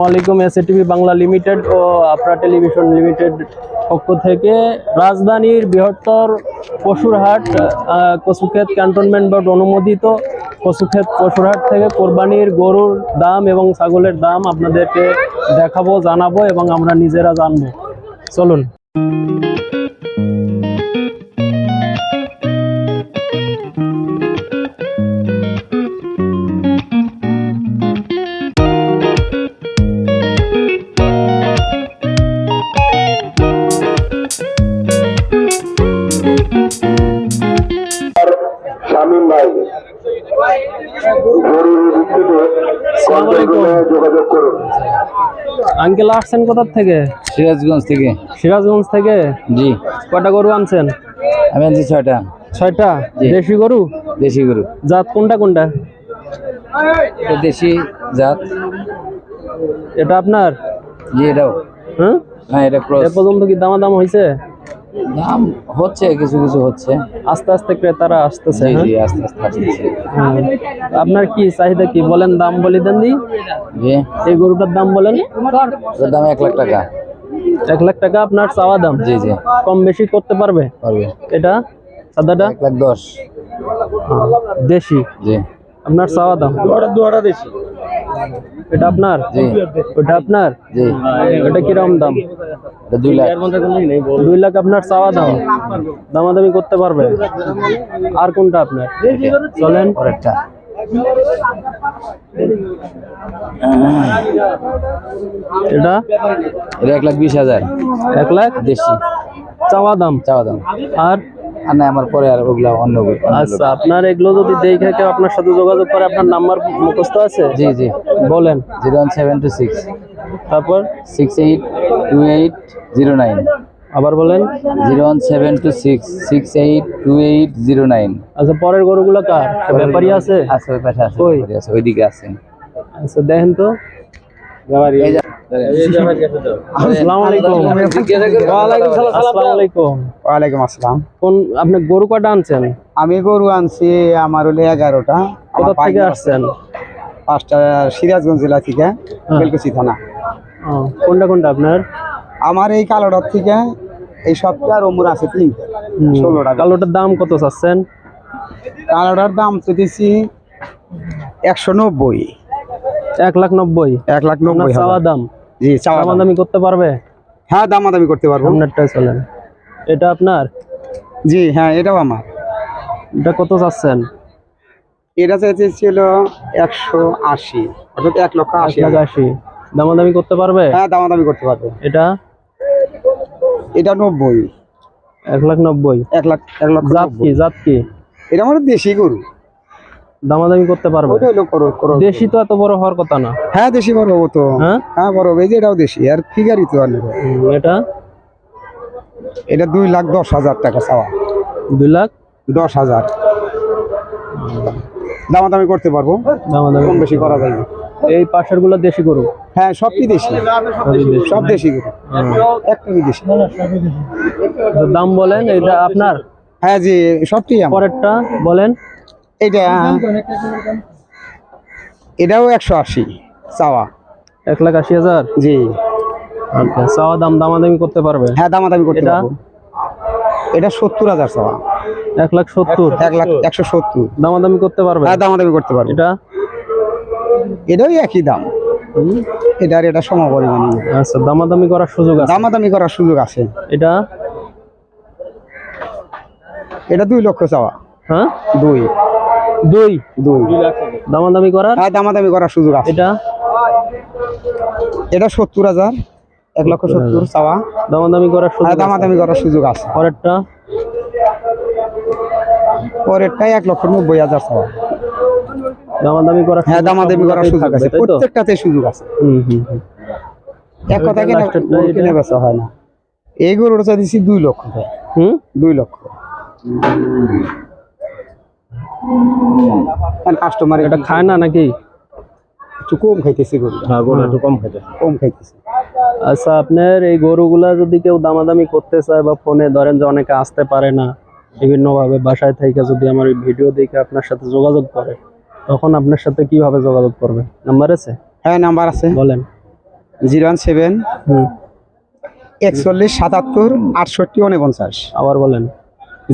আসসালামু আলাইকুম। SATV Bangla limited ও আপরা television limited পক্ষ থেকে রাজধানীর বৃহত্তর পশুরহাট কচুক্ষেত ক্যান্টনমেন্ট বোর্ড অনুমোদিত কচুক্ষেত পশুরহাট থেকে কোরবানির গরুর দাম এবং ছাগলের দাম আপনাদেরকে দেখাবো, জানাবো এবং আমরা নিজেরা জানবো। চলুন। আঙ্কেল আসছেন কোথা থেকে? সিরাজগঞ্জ থেকে। সিরাজগঞ্জ থেকে? জি। কয়টা গরু আনছেন? আমি আনছি 6টা। 6টা? দেশি গরু? দেশি গরু। জাত কোনটা কোনটা? এটা দেশি জাত। এটা আপনার? জি, এটাও। হ্যাঁ, এটা ক্রস। এ পর্যন্ত কি দামাদাম হয়েছে? দাম হচ্ছে, কিছু কিছু হচ্ছে, আস্তে আস্তে ক্রেতারা আসতেছে। জি জি, আস্তে আস্তে আসতেছে। আপনার কি চাহিদা, কি বলেন, দাম বলে দেন দি। জি। এই গরুটার দাম বলেন। এর দাম 1 লাখ টাকা। 1 লাখ টাকা আপনার চাওয়া দাম? জি জি। কম বেশি করতে পারবে? পারবে। এটা সাদাটা 1,10,000। দেশি? জি। আপনার চাওয়া দাম? দুয়াটা দেশি। এটা আপনার? জি। ওটা আপনার? জি। এটা কিরকম দাম? এটা 2 লাখ। 2 লাখ আপনার চাওয়া দাম। দামাদামি করতে পারবে? আর কোনটা আপনার? চলেন পরেরটা। এটা? এটা 1,20,000। 1 লাখ দেশি চাওয়া দাম। চাওয়া দাম। আর না, আমার পরে আর ওগুলা অন্য। আচ্ছা, আপনার এগুলো যদি দেখে কেউ আপনার সাথে যোগাযোগ করে, আপনার নাম্বার মুখস্থ আছে? জি জি, বলেন। 01726 তারপর 682809। আবার বলেন। 01726 682809। আচ্ছা, পরের গরুগুলো কার? ব্যাপারী আছে? আছে, ওই পাশে আছে। কই? আছে, ওইদিকে আছে। আচ্ছা, দেখেন তো। আসসালামু আলাইকুম। আসসালামু আলাইকুম। ওয়ালাইকুম আসসালাম। কোন আপনি গরু কয়টা আনছেন? আমি গরু আনছি, আমার হলো 11টা। কোথা থেকে আসছেন? 5টা সিরাজগঞ্জ জেলা থেকে, বেলকুচি থানা। কোনটা কোনটা আপনার? আমার এই কালোটার থেকে এই সপ্তাহে আর অমুর আছে 3। 16টা। কালোটার দাম কত চাচ্ছেন? কালোটার দাম দিচ্ছি 190। 1,90,000? 1,90,000 চাওয়া দাম? জি, চাওয়া দাম। দামাদামি করতে পারবে? হ্যাঁ, দামাদামি করতে পারবো। আপনারটাই চলেন। এটা আপনার? জি হ্যাঁ, এটাও আমার। এটা কত চাচ্ছেন? এটা চাইছিল 180, অর্থাৎ 1,80,000। 1,80,000? দামাদামি করতে পারবে? হ্যাঁ, দামাদামি করতে পারবো। এটা? এটা 90। 1,90,000? 1 লাখ। জাত কি? জাত কি? এটা আমার দেশি গরু। দামাদামি করতে পারবে? ওটা হলো করো। দেশি তো এত বড় হওয়ার কথা না। হ্যাঁ, দেশি বড় হবো তো। হ্যাঁ হ্যাঁ, বড় হবে। এই যে এটাও দেশি, আর ফিগারই তো আর নেবো। এটা? এটা 2,10,000 টাকা চাওয়া। 2,10,000? দামাদামি করতে পারবো, দামাদামি কম বেশি করা যায়। এই পাশের গুলো দেশি গরু? হ্যাঁ, সবই দেশি। সব দেশি গরু, একটাই দেশি। দাম বলেন। এটা আপনার? হ্যাঁ জি, সবটি আমার। পরেরটা বলেন। এটাও 180 চাওয়া। 1,80,000? জি। আচ্ছা, চাওয়া দাম। দামাদামি করতে পারবে? হ্যাঁ, দামাদামি করতে এটা? পারবো। এটা 70,000 চাওয়া। 1,70,000? 1,170,000। দামাদামি করতে পারবে? হ্যাঁ, দামাদামি করতে পারবো। এটা? এটাও একই দাম। এটা সমপরিমাণ। আচ্ছা, দামাদামি করার সুযোগ আছে? দামাদামি করার সুযোগ আছে। এটা? এটা 2 লক্ষ চাওয়া। হ্যাঁ, 2 দামাদামি করার? হ্যাঁ, দামাদামি করার সুযোগ আছে। এটা? এটা 70,000, 1,70,000 চাওয়া। দামাদামি করার সুযোগ? হ্যাঁ, দামাদামি করার সুযোগ আছে। পরেরটা? পরেরটাই 1,90,000 চাওয়া। দামাদামি করার? হ্যাঁ, দামাদামি করার সুযোগ আছে। প্রত্যেকটাতে সুযোগ আছে। এক কথা কিনে বেচা হয় না। এই গরুটা চাইছি 2 লক্ষ। 2 লক্ষ। কাস্টমার এটা খায় না নাকি? একটু কম খাইতেছি গরু। হ্যাঁ, গরু একটু কম খাইতেছি। আচ্ছা, আপনার এই গরুগুলা যদি কেউ দামাদামি করতে চায় বা ফোনে ধরেন যে অনেকে আসতে পারে না, বিভিন্নভাবে বাসায় থেকে যদি আমার ভিডিও দেখে আপনার সাথে যোগাযোগ করে, তখন আপনার সাথে কিভাবে যোগাযোগ করবে? নাম্বার আছে? হ্যাঁ, নাম্বার আছে। বলেন। 017 হুম 41 77 68 49। আবার বলেন।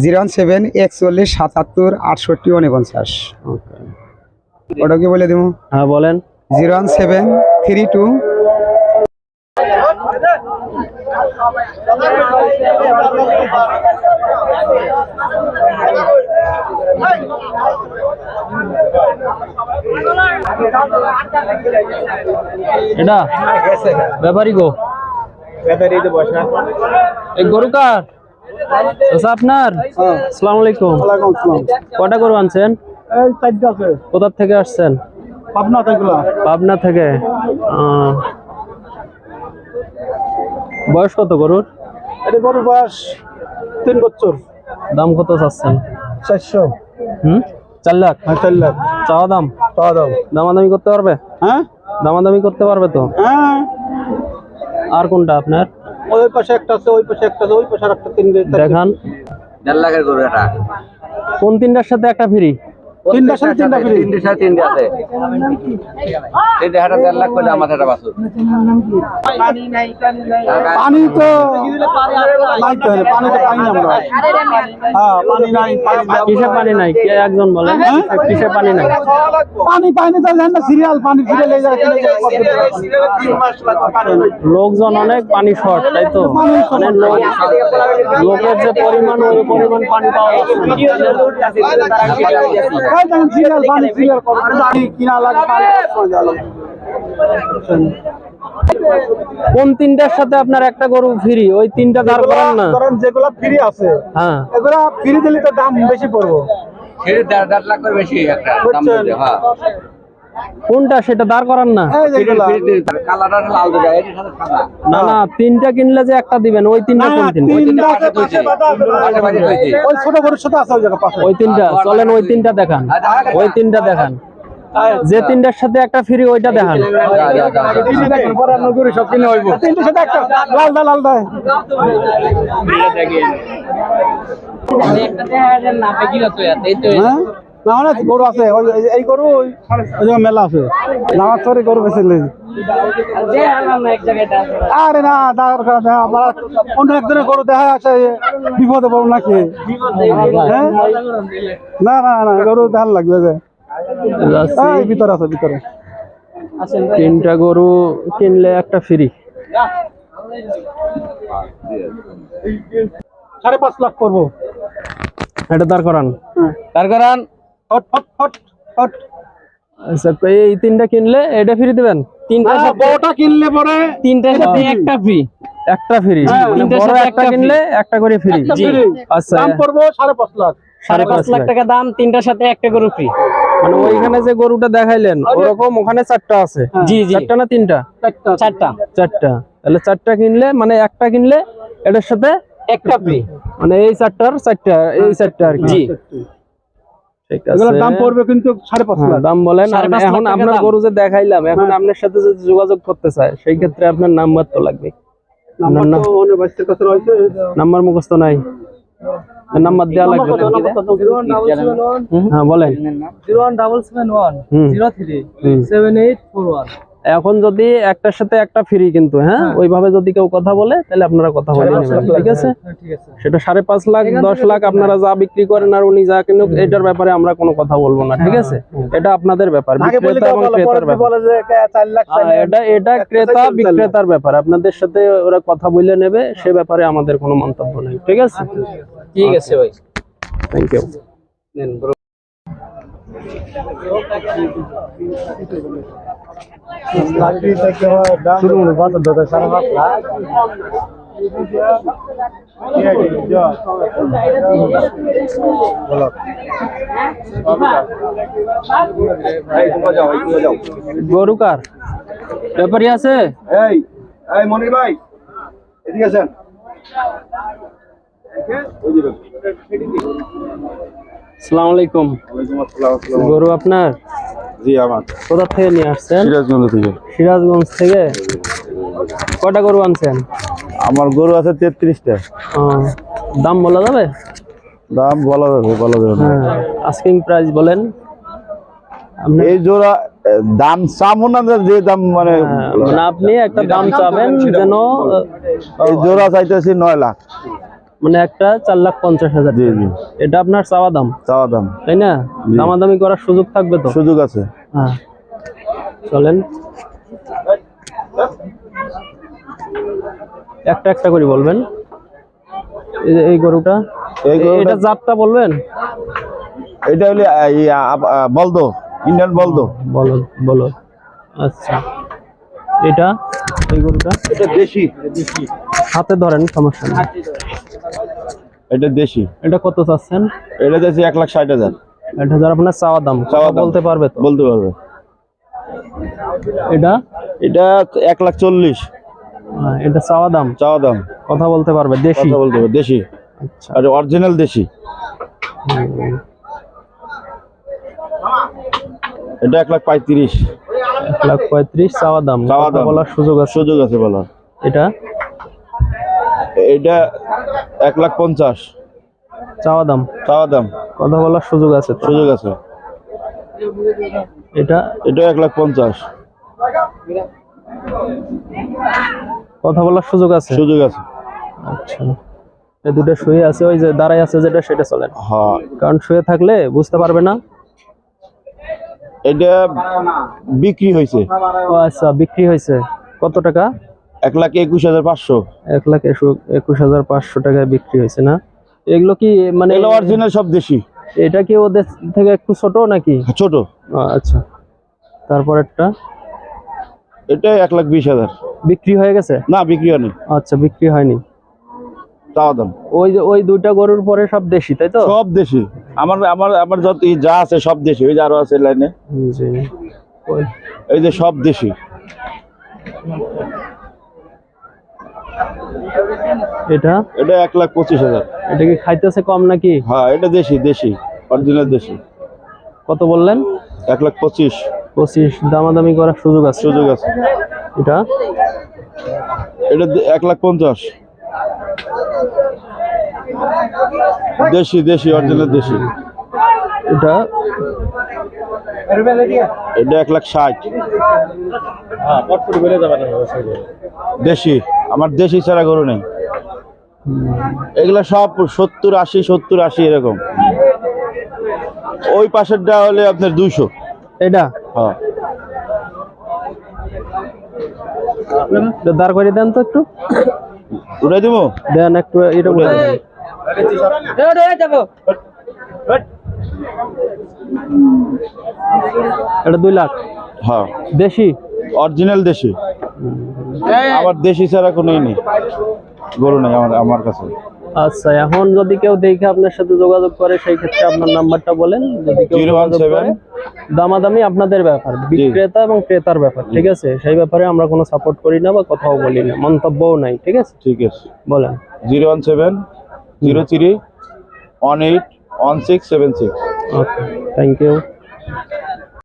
017 41 77 68 49। ওকে, ওটা কি বলে দেবো? হ্যাঁ বলেন। 01732 এটা ব্যাপারী গো, এই গরু কার? আচ্ছা, আপনার? আসসালামু আলাইকুম। কটা গরু আনছেন? কোথা থেকে আসছেন? পাবনা থেকে। বয়স কত গরুর? গরুর বয়স 3 বছর। দাম কত চাচ্ছেন? 400। 4 লাখ? 4 লাখ চাওয়া দাম? দামাদামি করতে পারবে? হ্যাঁ দামাদামি করতে পারবে তো? হ্যাঁ। আর কোনটা আপনার? ওই পাশে একটা আছে, ওই পাশে একটা আছে, ওই পাশে একটা 3 দেখান। 1.5 লাখের গরু এটা। কোন তিনটার সাথে একটা ফ্রি? 3টার সাথে 3টা ফ্রি। 3 সাড়ে 3 আছে। 1.5 লাখ করে আমার এটা বাছুর। পানি তো নাই তো, পানি তো পাই না আমরা। হ্যাঁ পানি নাই, পানি দাও। কিসে পানি নাই? কে একজন বলেন, কিসে পানি নাই? পানি পাইনি তো জানেন না, সিরিয়াল পানি সিরিয়াল এই জায়গা কিনে লোকজন অনেক, পানি শর্ট, তাই তো? মানে লোকের যে পরিমাণ, ওই পরিমাণ পানি পাওয়া যাচ্ছে না। সিরিয়াল পানি সিরিয়াল পানি কিনা লাগে, পানি কোন তিনটার সাথে আপনার একটা গরু ফ্রি? ওই তিনটা দাঁড় করান না। কারণ যেগুলা ফ্রি আছে, হ্যাঁ, এগুলা ফ্রি দিলে তো দাম বেশি পড়বো। এর 1.5 লাখ করে বেশি একটা দাম বলে। হ্যাঁ কোনটা সেটা দাঁড় করান না। এই যেগুলা কালারটা লাল দিবা, এর সাথে সাদা। না না, তিনটা কিনলে যে একটা দিবেন, ওই তিনটা কোন তিনটা? পাশে বাড়ি হইছে। ওই ছোট গরুর সাথে আছে ওই জায়গা পাশে। ওই তিনটা চলেন, ওই তিনটা দেখান, ওই তিনটা দেখান। যে তিনটার সাথে একটা ফ্রি, ওইটা দেখান। গরু সব কিনে হইব। তিনটার সাথে একটা লাল দা লাল দা। হ্যাঁ? না অনেক গরু আছে, এই গরু ওই জায়গায় মেলা আছে, নামাজ পড়ে গরু বেঁচে নেই। আরে না দরকার নেই, আমার অন্য একজনের গরু দেখা আছে, বিপদে পড়ব নাকি? হ্যাঁ? না না না, গরু ধান লাগবে যে এই ভিতরে আছে, ভিতরে। তিনটা গরু কিনলে একটা ফ্রি। 5.5 লাখ করবো। এটা দাঁড় করান। তার কারণ হট হট হট হট। আচ্ছা, এই তিনটা কিনলে এটা ফ্রি দিবেন? তিনটার সাথে বড়টা কিনলে পরে তিনটার সাথে একটা ফ্রি। একটা ফ্রি, মানে বড় একটা কিনলে একটা করে ফ্রি। জি। আচ্ছা, দাম পড়বো 5.5 লাখ। 5.5 লাখ টাকা দাম, তিনটার সাথে একটা গরু ফ্রি। মানে ওইখানে যে গরুটা দেখাইলেন ওরকম ওখানে 4টা আছে। জি জি, 4টা না 3টা? 4টা। 4টা, তাহলে 4টা কিনলে, মানে একটা কিনলে এটার সাথে একটা ফ্রি, মানে এই 4টার 4টা, এই 4টা আর কি। জি ঠিক আছে। এগুলোর দাম পড়বে কিন্তু 5.5 লাখ। দাম বলেন। এখন আপনার গরু যে দেখাইলাম, এখন আপনার সাথে যদি যোগাযোগ করতে চায়, সেই ক্ষেত্রে আপনার নাম্বার তো লাগবে। নাম্বার মুখস্থ নাই? নাম্বার দেওয়া লাগবে। হ্যাঁ বলেন। 01771037841। এখন যদি একটার সাথে একটা ফ্রি, কিন্তু হ্যাঁ ওইভাবে যদি কেউ কথা বলে, তাহলে আপনারা কথা বলে নেবেন, ঠিক আছে? সেটা 5.5 লাখ 10 লাখ আপনারা যা বিক্রি করেন আর উনি যা কিনুক, এটার ব্যাপারে আমরা কোনো কথা বলবো না, ঠিক আছে? এটা আপনাদের ব্যাপার, বিক্রেতা এবং ক্রেতার ব্যাপার। এটা ক্রেতা বিক্রেতার ব্যাপার, আপনাদের সাথে ওরা কথা বলে নেবে, সে ব্যাপারে আমাদের কোনো মন্তব্য নেই, ঠিক আছে? ঠিক আছে ভাই, থ্যাংক ইউ। গরু কার? ব্যাপারী আছে? এই মনির ভাই এদিকে আসেন। আসসালামু আলাইকুম। গরু আপনার? জি আমার। কোথা থেকে নিয়ে আসছেন? সিরাজগঞ্জ থেকে। সিরাজগঞ্জ থেকে। কয়টা গরু আনছেন? আমার গরু আছে 33টা। দাম বলা যাবে? দাম বলা যাবে, বলা যাবে না। আস্কিং প্রাইস বলেন। এই জোড়া দাম চামো না, যে দাম মানে মানে আপনি একটা দাম চাবেন যেন এই জোড়া চাইতেছি 9 লাখ। মানে একটা 4,50,000। জি জি, এটা আপনার চাওয়া দাম, চাওয়া দাম। তাই না? জি। দামাদামি করার সুযোগ থাকবে তো? সুযোগ আছে। হ্যাঁ, চলেন একটা একটা করে বলবেন। এই গরুটা, এই গরুটা- এটা জাতটা বলবেন। এটা হলে বলদো, ইন্ডিয়ান বলদো। বলো বলো। আচ্ছা, এটা এই গরুটা এটা দেশি, হাতে ধরেন, সমস্যা নেই। এটা দেশি। এটা কত চাচ্ছেন? এটা যাচ্ছে 1,60,000। 8,000 আপনার চাওয়া দাম। চাওয়া দাম। বলতে পারবে তো? বলতে পারবে। এটা এটা 1,40,000 এটা চাওয়া দাম। চাওয়া দাম। কথা বলতে পারবে? দেশি? কথা বলতে পারবে, দেশি। আচ্ছা, আর অরিজিনাল দেশি। এটা 1,35,000। 1,35,000 চাওয়া দাম। চাওয়া কথা দাম। বলার সুযোগ আছে? সুযোগ আছে বলার। এটা এটা 1,50,000 চাওয়া দাম। চাওয়া দাম। কথা বলার সুযোগ আছে তো? সুযোগ আছে। এটা এটা 1,50,000 কথা বলার সুযোগ আছে? সুযোগ আছে। আচ্ছা, এই দুটো শুয়ে আছে, ওই যে দাঁড়ায় আছে যেটা, সেটা চলেন, হ্যাঁ, কারণ শুয়ে থাকলে বুঝতে পারবে না। এটা বিক্রি হয়েছে। ও আচ্ছা, বিক্রি হয়েছে কত টাকা? 1,21,500। 1,21,500 টাকায় বিক্রি হয়েছে না? এগুলো কি মানে এগুলো অরিজিনাল সব দেশি। এটা কি ওদের থেকে একটু ছোট নাকি? ছোট। আচ্ছা, তারপর একটা এটা 1,20,000। বিক্রি হয়ে গেছে? না, বিক্রি হয়নি। আচ্ছা, বিক্রি হয়নি। চাওয়া দাম। ওই যে ওই দুইটা গরুর পরে সব দেশি, তাই তো? সব দেশি। আমার আমার আমার যত যা আছে সব দেশি। ওই যে আরো আছে লাইনে, জি। এই যে সব দেশি। এটা এটা 1,25,000। এটা কি খাইতেছে কম নাকি? হ্যাঁ, এটা দেশি, দেশি অরিজিনাল দেশি। কত বললেন? 1,25,000। 25। দামাদামি করার সুযোগ আছে? সুযোগ আছে। এটা এটা 1,50,000। দেশি, দেশি অরিজিনাল দেশি। এটা এটা 1,60,000। দেশি। আমার দেশি ছাড়া গরু নেই। এগুলা সব 70-80, 70-80 এরকম। ওই পাশেরটা হলে আপনার 200। এটা হ্যাঁ, এটা দাঁড় করে দেন তো একটু, উঠাই দিব। দেন একটু, এটা উঠে দেন। এটা 2 লাখ হ্যাঁ, দেশি? অরিজিনাল দেশি। আমার দেশি ছাড়া কোনোই নেই, গরু নেই আমার কাছে। আচ্ছা, এখন যদি কেউ দেখে আপনার সাথে যোগাযোগ করে, সেই ক্ষেত্রে আপনার নাম্বারটা বলেন। যদি কেউ যোগাযোগ করে, 017। দামাদামি আপনাদের ব্যাপার, বিক্রেতা এবং ক্রেতার ব্যাপার, ঠিক আছে? সেই ব্যাপারে আমরা কোনো সাপোর্ট করি না বা কথাও বলি না, মন্তব্যও নাই, ঠিক আছে? ঠিক আছে। বলেন। 017-03-18-1676। ওকে, থ্যাংক ইউ।